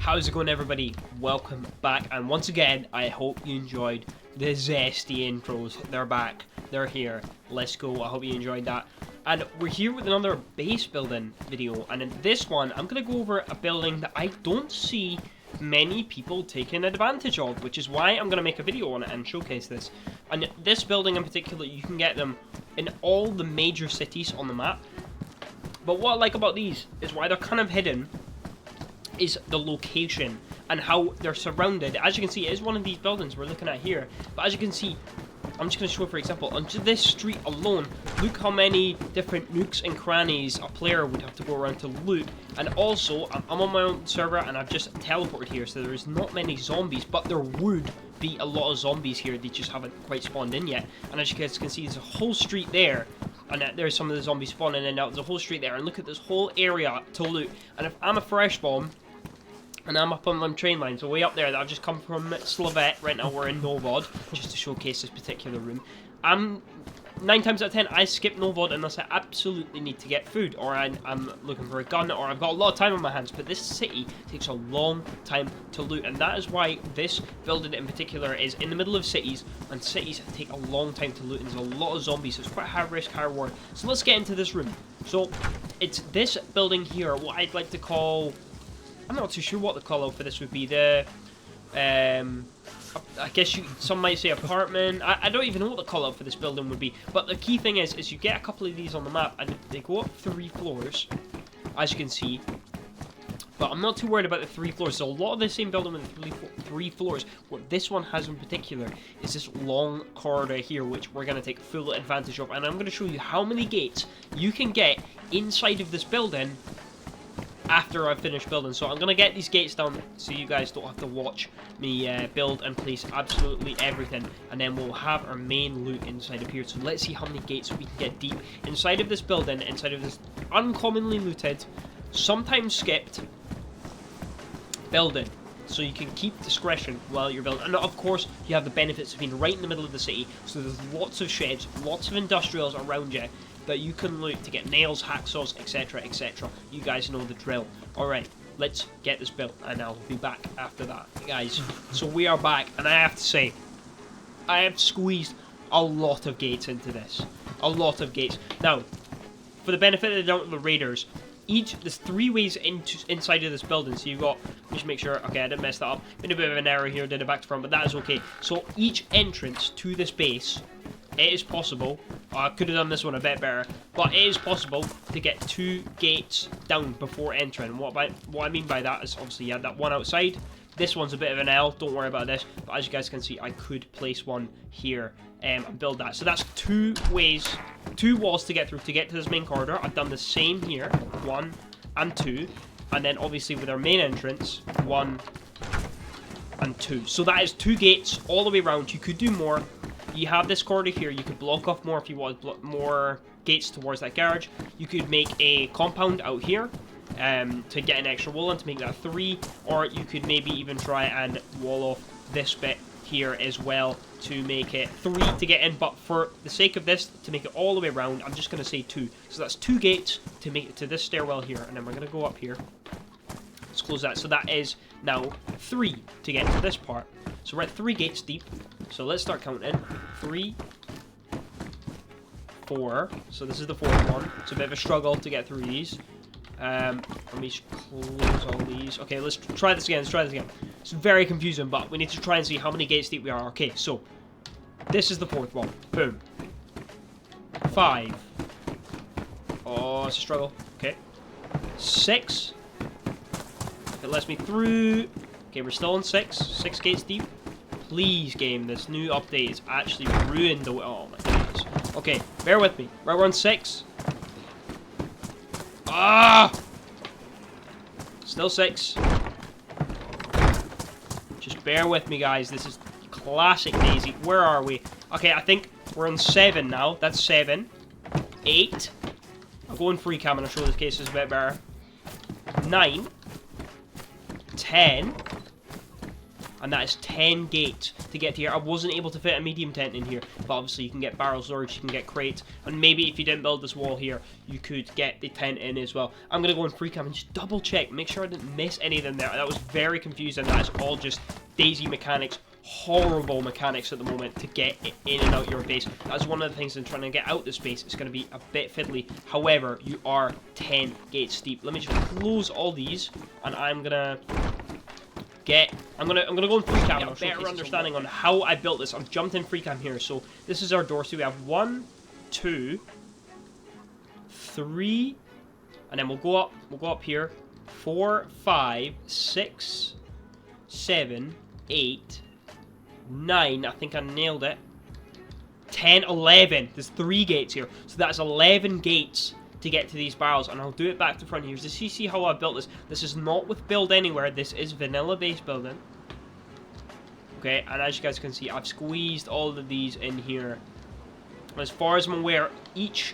How's it going, everybody? Welcome back, and once again, I hope you enjoyed the Zesty intros. They're back. They're here. Let's go. I hope you enjoyed that. And we're here with another base building video, and in this one, I'm going to go over a building that I don't see many people taking advantage of, which is why I'm going to make a video on it and showcase this. And this building in particular, you can get them in all the major cities on the map. But what I like about these is why they're kind of hidden is the location and how they're surrounded. As you can see, it is one of these buildings we're looking at here. But as you can see, I'm just going to show, for example, on this street alone, look how many different nooks and crannies a player would have to go around to loot. And also, I'm on my own server and I've just teleported here, so there's not many zombies, but there would be a lot of zombies here. They just haven't quite spawned in yet. And as you guys can see, there's a whole street there. And there's some of the zombies spawning in now. There's a whole street there. And look at this whole area to loot. And if I'm a fresh bomb, and I'm up on them train lines, way up there that I've just come from Slovette. Right now we're in Novod, just to showcase this particular room. 9 times out of 10, I skip Novod unless I absolutely need to get food, or I'm looking for a gun, or I've got a lot of time on my hands. But this city takes a long time to loot, and that is why this building in particular is in the middle of cities, and cities take a long time to loot, and there's a lot of zombies, so it's quite high risk, high reward. So let's get into this room. So, it's this building here, what I'd like to call... I'm not too sure what the call out for this would be. I guess some might say apartment. I don't even know what the call out for this building would be. But the key thing is you get a couple of these on the map and they go up 3 floors, as you can see. But I'm not too worried about the 3 floors. There's a lot of the same building with 3 floors. What this one has in particular is this long corridor here, which we're going to take full advantage of. And I'm going to show you how many gates you can get inside of this building after I've finished building. So I'm going to get these gates down so you guys don't have to watch me build and place absolutely everything. And then we'll have our main loot inside of here. So let's see how many gates we can get deep inside of this building, inside of this uncommonly looted, sometimes skipped building. So you can keep discretion while you're building. And of course, you have the benefits of being right in the middle of the city. So there's lots of sheds, lots of industrials around you that you can loot to get nails, hacksaws, etc, etc. You guys know the drill. Alright, let's get this built, and I'll be back after that, guys. So we are back, and I have to say, I have squeezed a lot of gates into this. A lot of gates. Now, for the benefit of the raiders, there's 3 ways inside of this building. So you've got, just make sure, okay, I didn't mess that up. Been a bit of an error here, did it back to front, but that is okay. So each entrance to this base, it is possible, I could have done this one a bit better, but it is possible to get 2 gates down before entering. What I mean by that is, obviously you had that one outside. This one's a bit of an L, don't worry about this, but as you guys can see, I could place one here and build that. So that's 2 ways, 2 walls to get through to get to this main corridor. I've done the same here, 1 and 2, and then obviously with our main entrance, 1 and 2. So that is 2 gates all the way around. You could do more. You have this corridor here, you could block off more if you want more gates towards that garage. You could make a compound out here to get an extra wall in to make that 3, or you could maybe even try and wall off this bit here as well to make it 3 to get in. But for the sake of this, to make it all the way around, I'm just going to say 2. So that's 2 gates to make it to this stairwell here, and then we're going to go up here. Let's close that. So that is now 3 to get to this part. So we're at 3 gates deep. So let's start counting. 3, 4. So this is the 4th one. It's a bit of a struggle to get through these. Let me close all these. Okay, let's try this again. Let's try this again. It's very confusing, but we need to try and see how many gates deep we are. Okay, so this is the 4th one. Boom. 5. Oh, it's a struggle. Okay. 6. It lets me through. Okay, we're still on 6. 6 gates deep. Please, game, this new update is actually ruined the... Oh, my goodness. Okay, bear with me. Right, we're on 6. Ah! Still 6. Just bear with me, guys. This is classic DayZ. Where are we? Okay, I think we're on 7 now. That's 7. 8. I'll go in free cam and I'll show this case is a bit better. 9. 10. And that is 10 gates to get here. I wasn't able to fit a medium tent in here, but obviously you can get barrel storage, you can get crates, and maybe if you didn't build this wall here, you could get the tent in as well. I'm going to go in free cam and just double check, make sure I didn't miss any of them there. That was very confusing. That is all just DayZ mechanics. Horrible mechanics at the moment to get in and out your base. That's one of the things in trying to get out this base. It's going to be a bit fiddly. However, you are 10 gates deep. Let me just close all these, and I'm gonna go in free cam. A better understanding on how I built this. I've jumped in free cam here. So this is our door. So we have 1, 2, 3, and then we'll go up. We'll go up here. 4, 5, 6, 7, 8. 9, I think I nailed it. 10, 11. There's 3 gates here. So that's 11 gates to get to these barrels. And I'll do it back to front here. Just see how I built this. This is not with build anywhere. This is vanilla base building. Okay, and as you guys can see, I've squeezed all of these in here. As far as I'm aware, each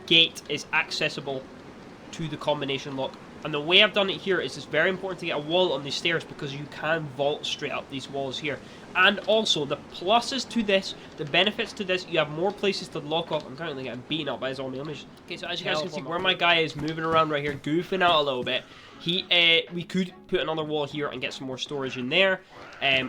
gate is accessible to the combination lock. And the way I've done it here is it's very important to get a wall on these stairs because you can vault straight up these walls here. And also, the pluses to this, the benefits to this, you have more places to lock off. I'm currently getting beaten up by a zombie. Okay, so as you guys can see, where my guy is moving around right here, goofing out a little bit, we could put another wall here and get some more storage in there.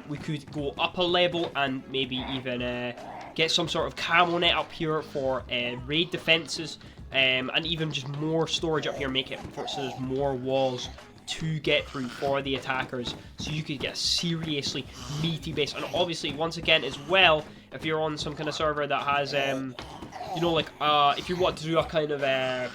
We could go up a level and maybe even get some sort of camo net up here for raid defenses. And even just more storage up here, make it so there's more walls to get through for the attackers, so you could get a seriously meaty base. And obviously, once again, as well, if you're on some kind of server that has, you know, like, if you want to do a kind of a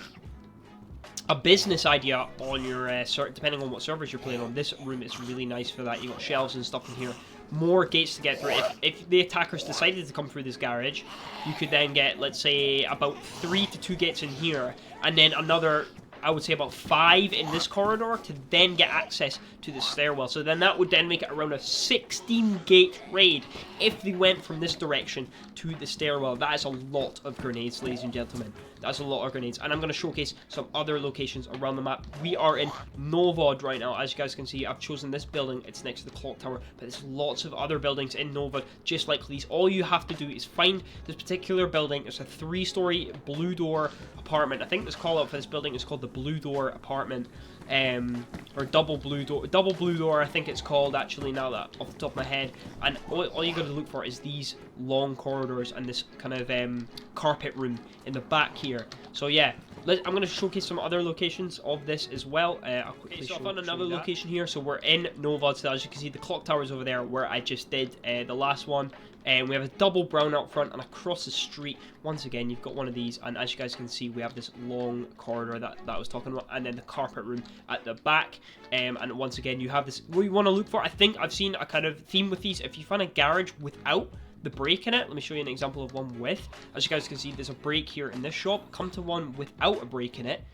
business idea on your, depending on what servers you're playing on, this room is really nice for that. You got shelves and stuff in here. More gates to get through. If the attackers decided to come through this garage, you could then get, let's say, about 3 to 2 gates in here, and then another, I would say, about 5 in this corridor to then get access to the stairwell. So then that would then make it around a 16 gate raid if they went from this direction to the stairwell. That is a lot of grenades, ladies and gentlemen. That's a lot of grenades. And I'm going to showcase some other locations around the map. We are in Novod right now. As you guys can see, I've chosen this building. It's next to the clock tower. But there's lots of other buildings in Novod just like these. All you have to do is find this particular building. It's a 3-story blue door apartment. I think this call out for this building is called the Blue Door Apartment. Or double blue door, I think it's called, actually, now that off the top of my head. And all you gotta look for is these long corridors and this kind of carpet room in the back here. So yeah, I'm gonna showcase some other locations of this as well. I'll quickly so I found another location here. So we're in Novod. So as you can see, the clock tower is over there where I just did the last one. And we have a double brown out front, and across the street, once again, you've got one of these. And as you guys can see, we have this long corridor that I was talking about, and then the carpet room at the back. And once again, you have this. What you want to look for, I think I've seen a kind of theme with these. If you find a garage without the break in it, let me show you an example of one with. As you guys can see, there's a break here in this shop. Come to one without a break in it,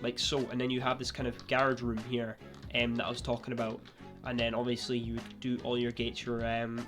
like so, and then you have this kind of garage room here that I was talking about. And then obviously you would do all your gates, your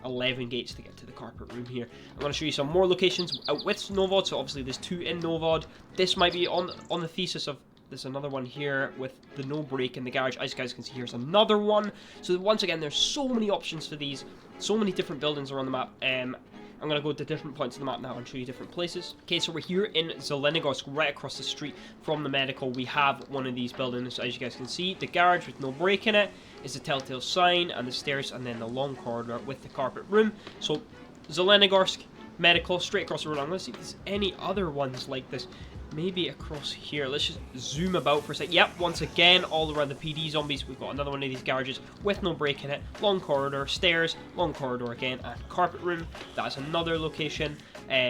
11 gates to get to the carpet room here. I'm going to show you some more locations out with Novod. So obviously there's 2 in Novod. This might be on the thesis of, there's another one here with the no break in the garage. As you guys can see, here's another one. So once again, there's so many options for these, so many different buildings around the map. I'm going to go to different points of the map now and show you different places. Okay, so we're here in Zelenogorsk, right across the street from the medical. We have one of these buildings. As you guys can see, the garage with no break in it is the telltale sign, and the stairs, and then the long corridor with the carpet room. So Zelenogorsk medical, straight across the road. I'm going to see if there's any other ones like this. Maybe across here. Let's just zoom about for a sec. Yep, once again, all around the PD zombies, we've got another one of these garages with no break in it. Long corridor, stairs, long corridor again, and carpet room. That's another location.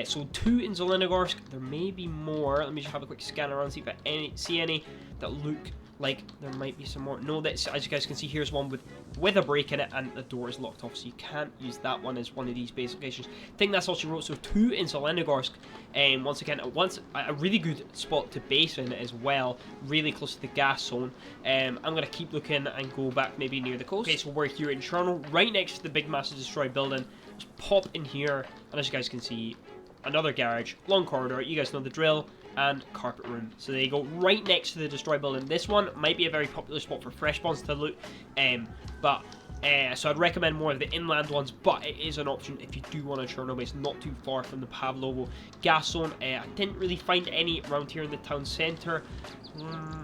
So 2 in Zelenogorsk. There may be more. Let me just have a quick scan around, see if I see any that look like there might be some more. No, that's, as you guys can see, here's one with a break in it, and the door is locked off, so you can't use that one as one of these base locations. I think that's all she wrote. So 2 in Zelenogorsk, and once again, a really good spot to base in as well, really close to the gas zone. I'm gonna keep looking and go back maybe near the coast. Okay, so we're here in Chernobyl, right next to the big massive destroyed building. Just pop in here, and as you guys can see, another garage, long corridor, you guys know the drill, and carpet room. So they go right next to the destroyed building. This one might be a very popular spot for fresh spawns to loot, but So I'd recommend more of the inland ones, but it is an option if you do want a Cherno base not too far from the Pavlovo gas zone. I didn't really find any around here in the town centre.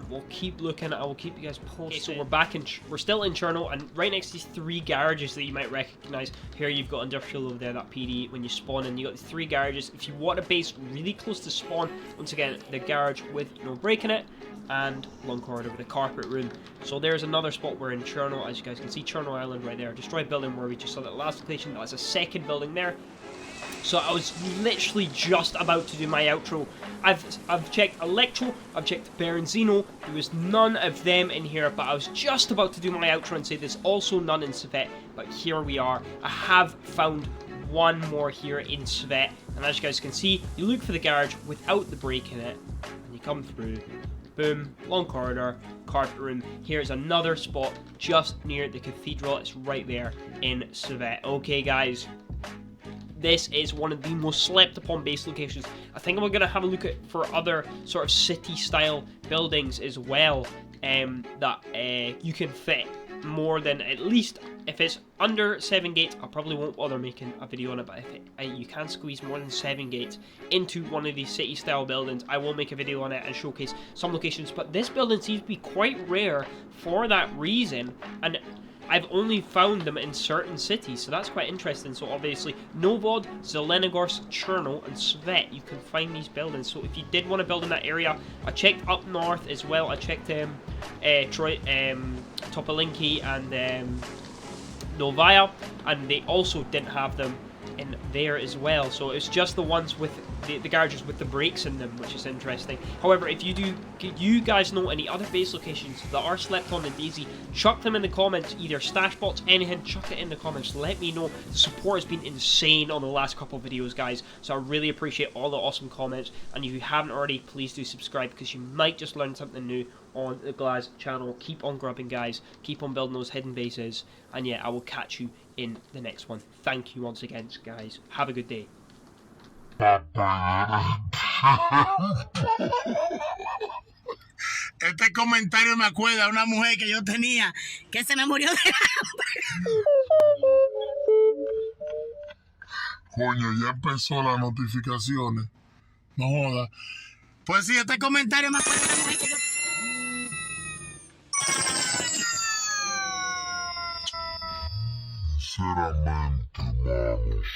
We'll keep looking. I will keep you guys posted. Okay, so we're still in Cherno, and right next to these 3 garages that you might recognise. Here you've got industrial over there, that PD. When you spawn in, you got these 3 garages. If you want a base really close to spawn, once again, the garage with no break in it, and long corridor with a carpet room. So there's another spot we're in Cherno. As you guys can see, Cherno Island right there. Destroyed building where we just saw that last location. That's a second building there. So I was literally just about to do my outro. I've checked Electro, I've checked Berenzino. There was none of them in here, but I was just about to do my outro and say there's also none in Svet. But here we are. I have found one more here in Svet, and as you guys can see, you look for the garage without the break in it, and you come through. Boom, long corridor, carpet room. Here's another spot just near the cathedral. It's right there in Svet. Okay, guys. This is one of the most slept upon base locations. I think I'm going to have a look at for other sort of city style buildings as well, that you can fit more than, at least if it's under 7 gates, I probably won't bother making a video on it, but if you can squeeze more than 7 gates into one of these city style buildings, I will make a video on it and showcase some locations. But this building seems to be quite rare for that reason, and I've only found them in certain cities, so that's quite interesting. So obviously, Novod, Zelenogorsk, Cherno, and Svet, you can find these buildings. So if you did want to build in that area, I checked up north as well. I checked Topolinki and Novaya, and they also didn't have them in there as well. So it's just the ones with the garages with the brakes in them, which is interesting. However, if you guys know any other base locations that are slept on in DayZ, chuck them in the comments, either stash bots, anything, chuck it in the comments. Let me know. The support has been insane on the last couple of videos, guys, so I really appreciate all the awesome comments. And if you haven't already, please do subscribe, because you might just learn something new on the Glaz channel. Keep on grubbing, guys. Keep on building those hidden bases. And yeah, I will catch you in the next one. Thank you once again, guys. Have a good day. Este comentario me acuerda a una mujer que yo tenía que se me murió de hambre. Coño, ya empezó las notificaciones. No joda. Pues sí, este comentario me acuerda a una mujer que yo... Sinceramente, vamos.